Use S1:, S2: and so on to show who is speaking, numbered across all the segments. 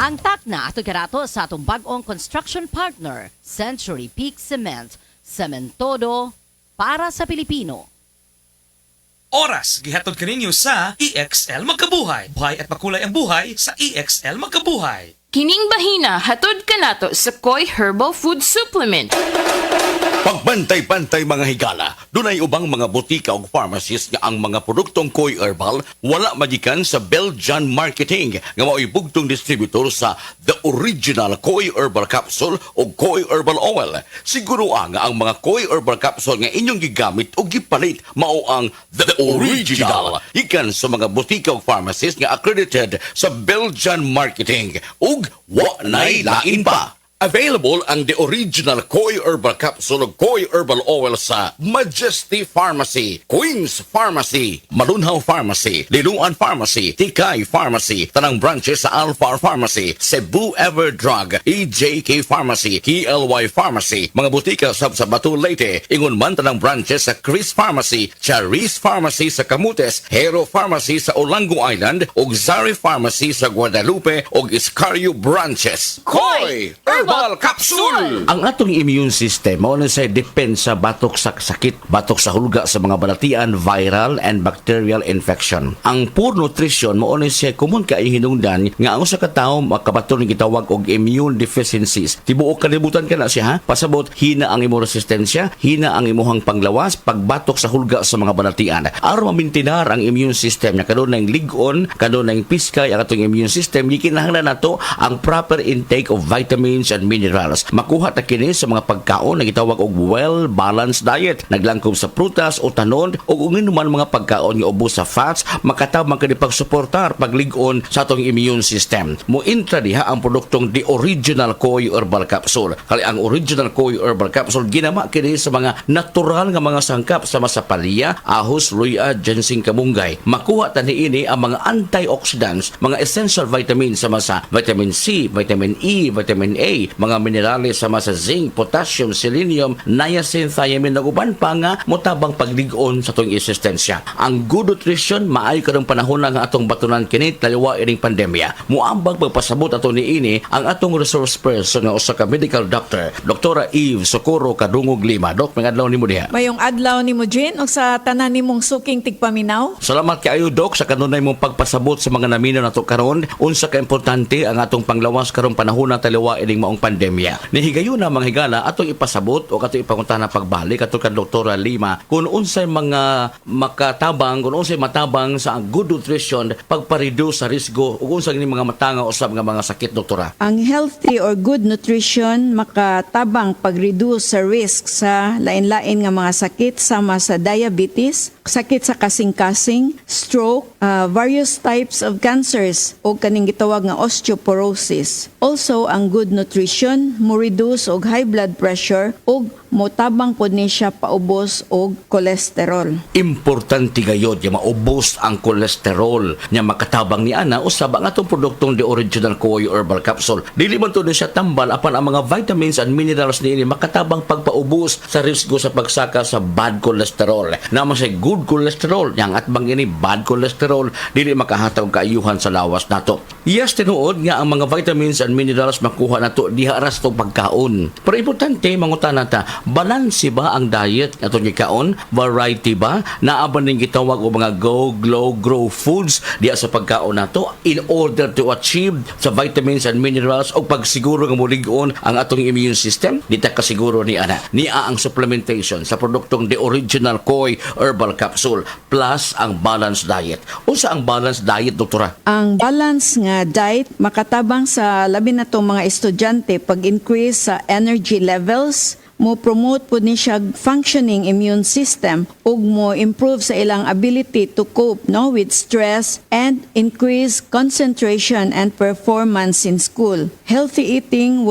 S1: Ang takna ato garato sa atong bag-ong construction partner, Century Peak Cement, Cementodo para sa Pilipino.
S2: Oras, gihatod kaninyo sa EXL Magkabuhay. Buhay at makulay ang buhay sa EXL Magkabuhay.
S3: Kining bahina hatod kanato sa Koi Herbal Food Supplement.
S4: Pagbantay-bantay mga higala, dunay ubang mga butika o pharmacies nga ang mga produktong Koi Herbal wala magikan sa Belgian Marketing nga mao'y bugtong distributor sa The Original Koi Herbal Capsule o Koi Herbal Oil. Siguro nga ang mga Koi Herbal Capsule nga inyong gigamit o gipalit mao ang The Original. Ikan sa mga butika o pharmacies nga accredited sa Belgian Marketing ug wa nay lain pa. Available ang The Original Koi Herbal Capsule o Koi Herbal Oil sa Majesty Pharmacy, Queen's Pharmacy, Malunhaw Pharmacy, Liluan Pharmacy, Tikay Pharmacy, tanang branches sa Alpha Pharmacy, Cebu Everdrug, EJK Pharmacy, KLY Pharmacy, mga butika sa Batu Leyte, ingon man tanang branches sa Chris Pharmacy, Charis Pharmacy sa Camotes, Hero Pharmacy sa Olango Island, ug Zari Pharmacy sa Guadalupe ug Iscario branches. Koi Herbal Capsule! Ang atong immune system mao na say depensa batok sa sakit, batok sa hulga sa mga balatian, viral and bacterial infection. Ang poor nutrition mao na say common kay hinungdan nga ang usa ka tawo makabaton ni gitawag og immune deficiencies. Tibuok kalibutan kana siya ha. Pasabot hina ang imong resistensya, hina ang imong panglawas, pagbatok sa hulga sa mga balatian. Aron mamintinar ang immune system nya kadon lig-on, kadon piskay ang atong immune system, gikinahanglan nato ang proper intake of vitamins and minerals. Makuha ta kini sa mga pagkaon na gitawag og well-balanced diet. Naglangkob sa prutas o tanon o uminuman mga pagkaon nga ubos sa fats, makatabang kini pagsuportar paglig-on sa atong immune system. Muintra diha ang produktong The Original Koi Herbal Capsule. Kali ang Original Koi Herbal Capsule ginama kini sa mga natural nga mga sangkap sama sa palya, ahos, luya, ginseng, kamunggay. Makuha ta niini ang mga antioxidants, mga essential vitamins sama sa vitamin C, vitamin E, vitamin A, mga minerales sama sa zinc, potassium, selenium, niacin, thiamine ug uban pa nga motabang paglig-on sa atong resistensya. Ang good nutrition maayo karong panahon nga atong batunan kini taliwa ining pandemya. Muambag pagpasabot ato niini ang atong resource person nga usa ka medical doctor, Dr. Eve Socorro Kadungog Lima. Dok, may adlaw nimo diha.
S5: Mayong adlaw nimo Jane o sa tanan nimong suking tigpaminaw.
S4: Salamat kaayo Dok sa kanunay mong pagpasabot sa mga naminaw nato karon. Unsa ka importante ang atong panglawas karong panahon na taliwa ining maong pandemya. Nihigayon na mga higala atong ipasabot o katong ipanguntahan na pagbalik ato kan Dr. Lima kung unsay mga makatabang, kung unsay matabang sa good nutrition pagpa-reduce sa risgo ug unsay mga matanga usab nga mga sakit doktora.
S5: Ang healthy or good nutrition makatabang pag-reduce sa risk sa lain-lain nga mga sakit sama sa diabetes, sakit sa kasing-kasing, stroke, various types of cancers o kaning gitawag nga osteoporosis. Also, ang good nutrition mo reduce og high blood pressure ug motabang pod ni siya paubos og cholesterol.
S4: Importante gayod nga maubos ang cholesterol nya makatabang ni ana usab ang atong produktong The Original Koi Herbal Capsule. Dili man to siya tambal apan ang mga vitamins and minerals niini makatabang pagpaubos sa risgo sa pagsaka sa bad cholesterol. Naman sa good cholesterol yang atbang ini bad cholesterol dili makahatag kaayuhan sa lawas nato. Yes, tinuod nga ang mga vitamins and minerals makuha nato diha ra sa pagkaon. Pero importante mangutan nata, balanse ba ang diet atong gikaon? Variety ba? Naaban ning gitawag og mga go, glow, grow foods diha sa pagkaon nato in order to achieve sa vitamins and minerals o pagsiguro nga molig-on ang atong immune system. Dita kasiguro ni ana. Nia ang supplementation sa produktong The Original Koi Herbal Capsule plus ang balanced diet. Unsa ang balanced diet, doktora?
S5: Ang balance nga diet makatabang sa labi na tong mga estudyante pag-increase sa energy levels, mo promote po ni siya functioning immune system ug mo improve sa ilang ability to cope with stress and increase concentration and performance in school. Healthy eating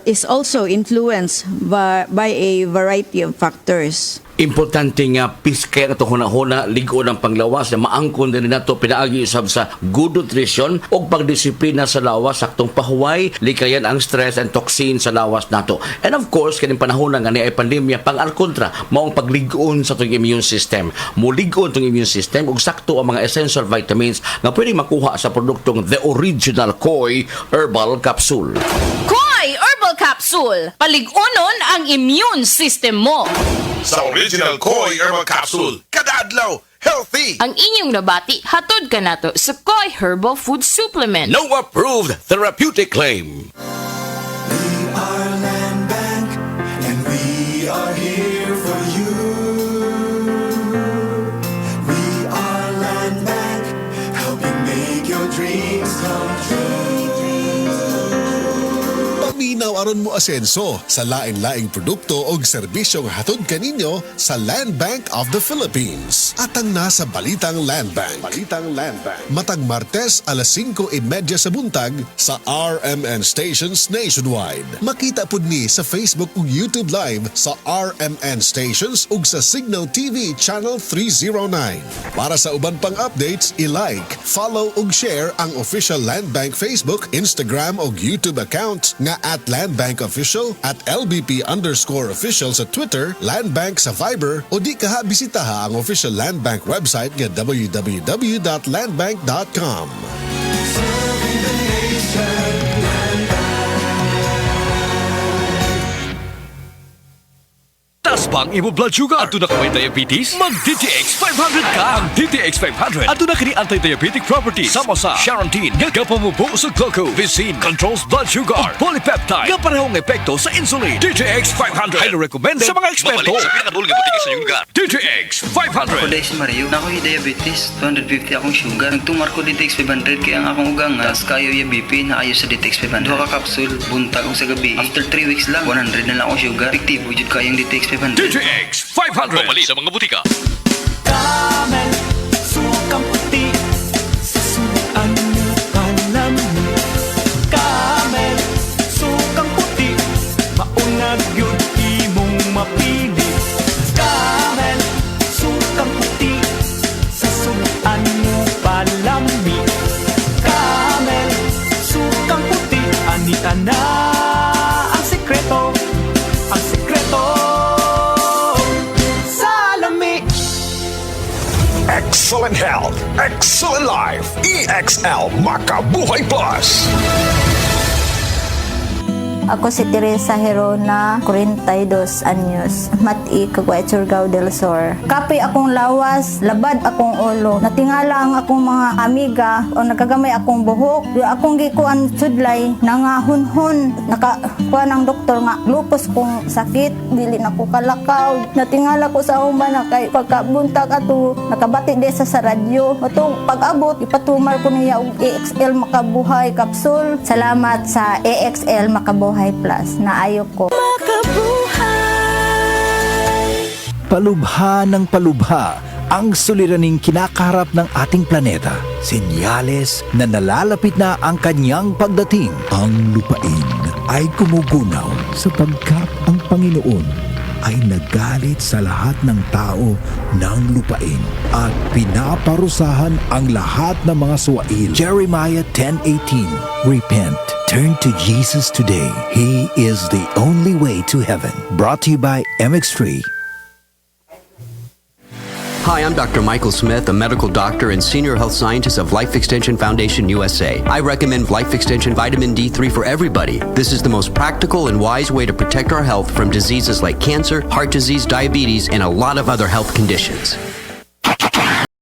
S5: is also influenced by a variety of factors.
S4: Importante nga piskay na ito hunahuna, ligo ng panglawas na maangkon din na ito pinaagi usab sa good nutrition o pagdisiplina sa lawas, saktong pahuway, likayan ang stress and toxin sa lawas nato. And of course, kaning panahon nga ni ay pandemya, pang alkontra, maong pagligon sa itong immune system. Muligon itong immune system ug sakto ang mga essential vitamins nga pwedeng makuha sa produktong The Original Koi Herbal Capsule.
S3: Koi Herbal Capsule. Paligunon ang immune system mo.
S6: Sa Original Koi Herbal Capsule, kada adlaw, healthy!
S3: Ang inyong nabati, hatod ka nato sa Koi Herbal Food Supplement.
S4: No approved therapeutic claim.
S7: We are Land Bank, and we are here for you. We are Land Bank, helping make your dreams come true.
S8: Paminaw aron mo asenso sa lain-laing produkto o serbisyong hatod kaninyo sa Land Bank of the Philippines. Atang nasa Balitang Land Bank. Matag Martes alas 5:30 sa buntag sa RMN stations nationwide. Makita pud ni sa Facebook ug YouTube Live sa RMN stations ug sa Signal TV Channel 309. Para sa uban pang updates, i-like, follow ug share ang official Land Bank Facebook, Instagram ug YouTube account nga @Land Bank Official, @LBP_official sa Twitter, Land Bank sa Viber o di kaha bisitaha ang official Land Bank website nga www.landbank.com.
S9: Taas bang imo blood sugar? Ato na ka may diabetes? Mag DTX 500 ka! Ang DTX 500 ato na kini anti-diabetic properties sama sa Charantine, gagapamubo sa glucose, Vicine, controls blood sugar, o polypeptide, nga parehong epekto sa insulin. DTX 500 highly recommended sa mga eksperto. DTX 500.
S10: Ako si Mario, na ako'y diabetes, 250 akong sugar. Nagtumar ko DTX 500 kaya ang akong ugang tas kayo yung BP na ayos sa DTX 500. Duha ka kapsul, buntag ko sa gabi. After 3 weeks lang, 100 na lang akong sugar. Efektibo jud kayong DTX 500.
S9: DTX 500. Pamali sa mga butika.
S7: Camel, sukang puti, susuan mo palamig. Camel, sukang puti, maunag yun imong mapili. Camel, sukang puti, susuan mo palamig. Camel, sukang puti, anita na ang sekreto, ang sekreto.
S6: Excellent health, excellent life. EXL Makabuhay Plus.
S11: Ako si Teresa Herona, 42 anyos, mati Caguay, Surigao del Sur. Kape akong lawas, labad akong ulo. Natingala ang akong mga amiga o nagagamay akong buhok. Di akong gikuan sudlay, nangahunhon. Nakakuha ng doktor nga, lupus kong sakit, dili na ko kalakaw. Natingala ko sa uman na kay pagkabuntag ato, nakabati desa sa radyo. Atong pag-abot, ipatumar ko niya og EXL Makabuhay Capsule. Salamat sa EXL Makabuhay Plus na ayo ko.
S12: Palubha ng palubha ang suliraning kinakaharap ng ating planeta. Senyales na nalalapit na ang kanyang pagdating. Ang lupain ay kumugunaw sapagkat ang Panginoon ay nagalit sa lahat ng tao ng lupain at pinaparusahan ang lahat ng mga suwail. Jeremiah 10:18. Repent. Turn to Jesus today. He is the only way to heaven. Brought to you by MX3.
S13: Hi, I'm Dr. Michael Smith, a medical doctor and senior health scientist of Life Extension Foundation USA. I recommend Life Extension Vitamin D3 for everybody. This is the most practical and wise way to protect our health from diseases like cancer, heart disease, diabetes, and a lot of other health conditions.